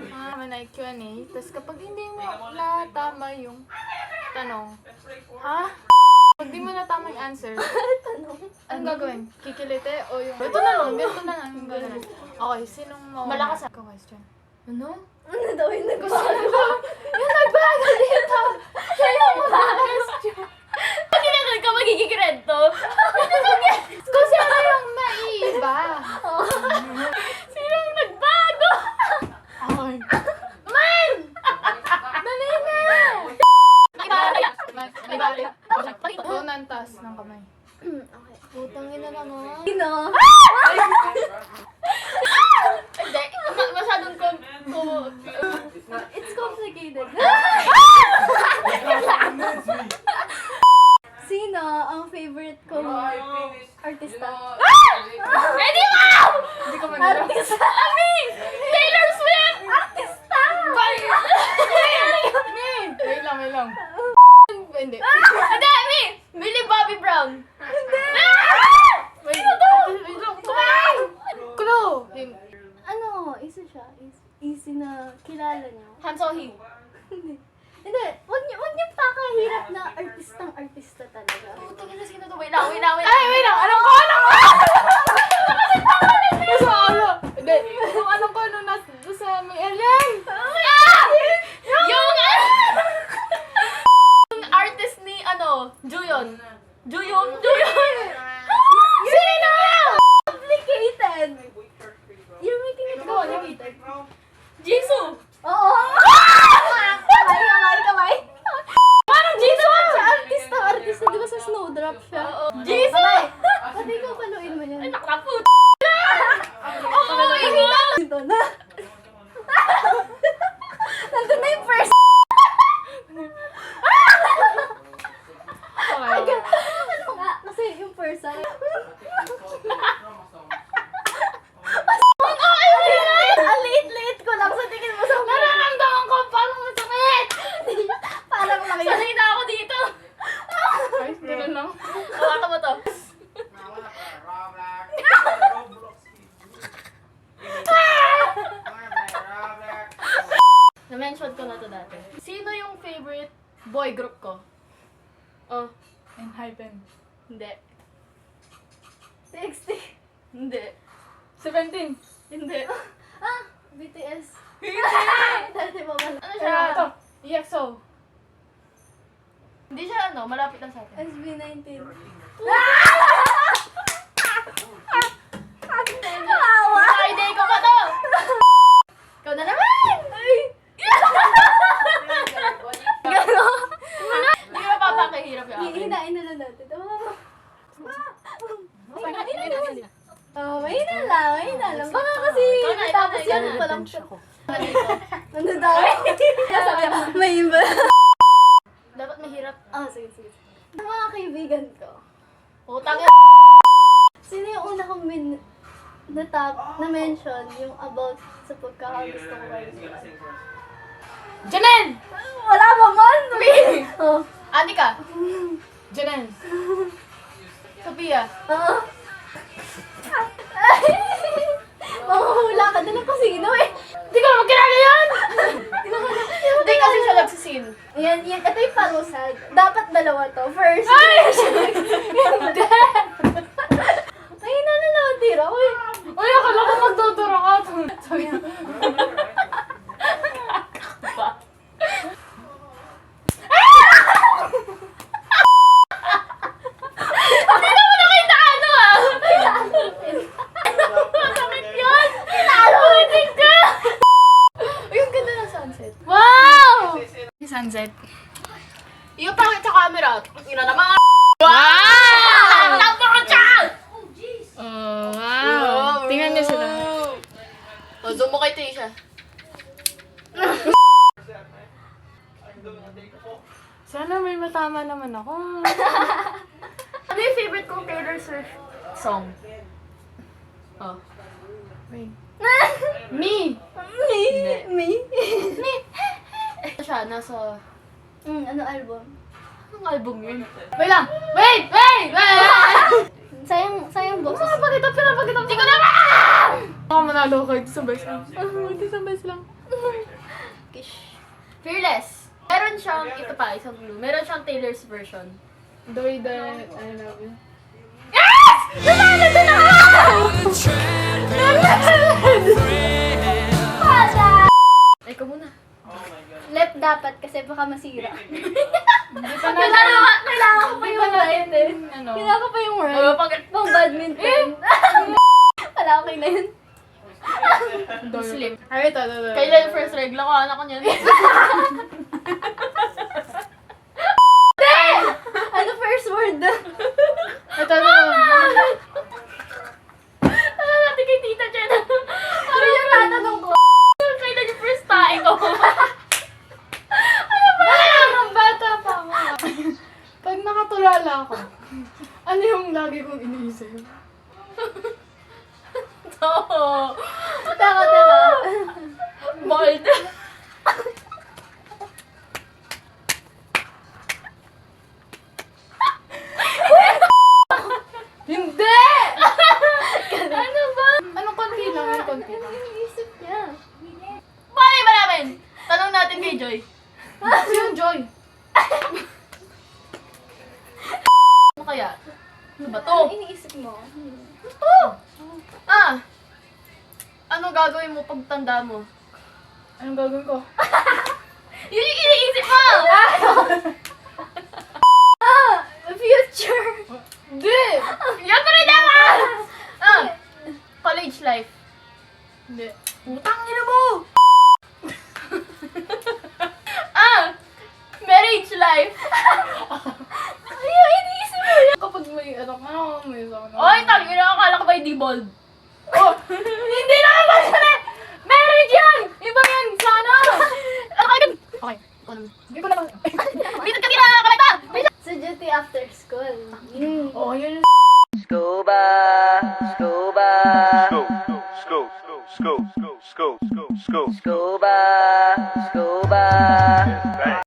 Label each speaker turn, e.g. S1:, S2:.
S1: Naman ay Q&A. Tapos kapag hindi mo natama yung tanong, ha? Pag di mo natama yung answer, anong gagawin? Kikilite o yung... Ito na lang, ganito na lang yung gagawin. Okay, sinong mo? Malakas ang question. Ano?
S2: Ano daw yung nagbago?
S1: Yung nagbago dito!
S2: Siya yung question. Pag ginagawin ka, magiging rento.
S1: Kung sino yung naiiba.
S2: Sino yung nagbago?
S1: Okay.
S2: Man!
S1: Dali na!
S2: Ibalik.
S1: Unang taas ng kamay.
S2: Okay.
S1: Putang ina naman.
S2: Sino? Hindi. Masyadong it's complicated. Sino ang favorite kong artista? Ready, wow!
S1: Hindi ko manalo.
S2: Artista! Ami! Taylor Swift! Artista!
S1: Wait lang. Hindi.
S2: Hindi, Ami! Millie Bobby Brown! Hindi! Sino to?
S1: Wait lang. Clue!
S2: Ano, isa siya. Easy na kilala niyo.
S1: Han So-hee.
S2: Hindi. Huwag niyo pakahirap na artista talaga.
S1: Putang ina, sino to? Wait lang.
S2: Wait
S1: lang. Alam ko! Nasa ano? Hindi. Kung alam ko, nung nasa sa may alien.
S2: Yung artist ni Juyeon. Sino? Complicated. You're making it complicated. Jisoo. Oo. Kamay. Parang Jisoo. Artista. Di ba sa Snowdrop siya? Jisoo. Pati ikaw paluin mo yan. Ay, nakraput. Oo, ito na. Nandun na yung first.
S1: Okay.
S2: Ano nga? Kasi yung first ay... Ang liit-liit ko lang sa tingin mo sa...
S1: Nararamdaman ko parang masakit!
S2: Parang lang yun. Sanay na ako dito.
S1: Ay, gano'n lang.
S2: Hawakan mo to. Na-mention ko na to dati. Sino yung favorite boy group ko? Oh,
S1: Enhypen.
S2: hindi. TXT. Hindi.
S1: 17.
S2: Hindi. BTS.
S1: Hindi!
S2: Dati pa wala. Ano
S1: Ito.
S2: siya?
S1: EXO.
S2: Hindi siya malapit lang sa atin.
S3: SB19.
S2: Kawawa! Friday ko pa to! Ikaw na naman! Ay! Gano'n? Hindi ka mapapakahirap yung akin.
S3: Hihinain na lang natin. Tama.
S2: Mahina lang. Baka kasi
S3: Tapos yan
S2: na.
S3: pa lang siya.
S2: Dito.
S3: Ano daw? Sabi ako, may iba.
S2: Dapat mahirap.
S3: Sige. Sa mga kaibigan ko,
S2: Putang
S3: sino yung una kong na-mention yung about sa pagkakagusto ko kayo sila?
S1: Janelle!
S3: Wala ba man? Oh.
S2: Anika.
S1: Janelle. Sophia.
S3: Oo. Mahuhula ka din ako sino eh.
S1: Hindi ko naman kilala yan!
S2: Hindi kasi siya nagsisin.
S3: Yan. Ito yung parusad. Dapat dalawa to. First.
S1: Ay!
S3: Hindi. Ay, nananatira. Uy.
S1: Uy, akala ko magtuturo ka. Sorry.
S2: Masakit yun! Ulitin ka!
S3: Uy, ang ganda ng sunset.
S1: Wow! Sunset.
S2: Iyo pangit sa camera. Ina naman.
S1: Wow!
S2: Napaka-chan!
S1: Oh, wow. Tingnan niyo sila.
S2: O, zoom mo kay Tisha.
S1: Sana may matama naman ako.
S2: Ano yung favorite kong Taylor Swift song? Oh.
S1: Wait.
S3: Me.
S2: Hindi.
S3: Me.
S2: Ito siya, nasa...
S3: Ano album?
S2: Anong album yun?
S1: Wait lang! Wait!
S3: Sayang boses.
S2: Pinapakita! Hindi ko naman!
S1: Ako manalo ko, ito sa best lang. Ito sa best lang.
S2: Kish. Fearless. Meron siyang, ito pa, isang clue. Meron siyang Taylor's version.
S1: The way that I love you.
S2: Ay, ikaw muna.
S3: Left dapat kasi baka masira.
S1: Hindi pa na.
S3: Kailangan ko pa yung right eh.
S1: Ano?
S3: Kailangan ko pa yung right.
S2: Oh, pag
S3: Pang badminton. Wala, okay na yun.
S2: Muslim.
S1: Ay, ito.
S2: Kailan yung first regla ko, anak ko niyan.
S3: Ano first word?
S1: Ito.
S2: Ano natin kay Tita Jen?
S3: Ano yung tatanong ko?
S2: Kailan yung first tae ko?
S1: Ang bata pa ako. Pag nakatulala ako, ano yung lagi kong iniisip?
S2: Oo.
S3: Taka, taka.
S2: Bold.
S1: Hindi!
S2: Ano ba?
S1: Anong konti lang? Yung konti lang.
S3: Iniisip niya.
S2: Malay ba namin? Tanong natin kay Joy.
S1: Si yung Joy.
S2: Ano kaya? Ano ba to?
S3: Ano iniisip mo?
S2: Ano gagawin mo pag tanda mo?
S1: Anong gagawin ko?
S2: Yun yung iniisip mo!
S3: Future.
S1: Hindi!
S2: Yan ko rin naman! College life.
S1: Hindi.
S2: Putang ina mo! Marriage life.
S3: Ayun, iniisip mo yan.
S1: Kapag may anak na, may anak na.
S2: Oy, tangin na akala ko ba hindi bold?
S1: Oh!
S2: Hindi naman ba siya na? Marriage yan! Iba yan! Sana! Ano kagad? Okay. Ikaw naman.
S1: Hindi ko na
S2: Bisit ka tira! Kalita!
S3: Sa duty after school.
S1: Oh, yun.
S4: Scuba, scuba, scuba, scuba.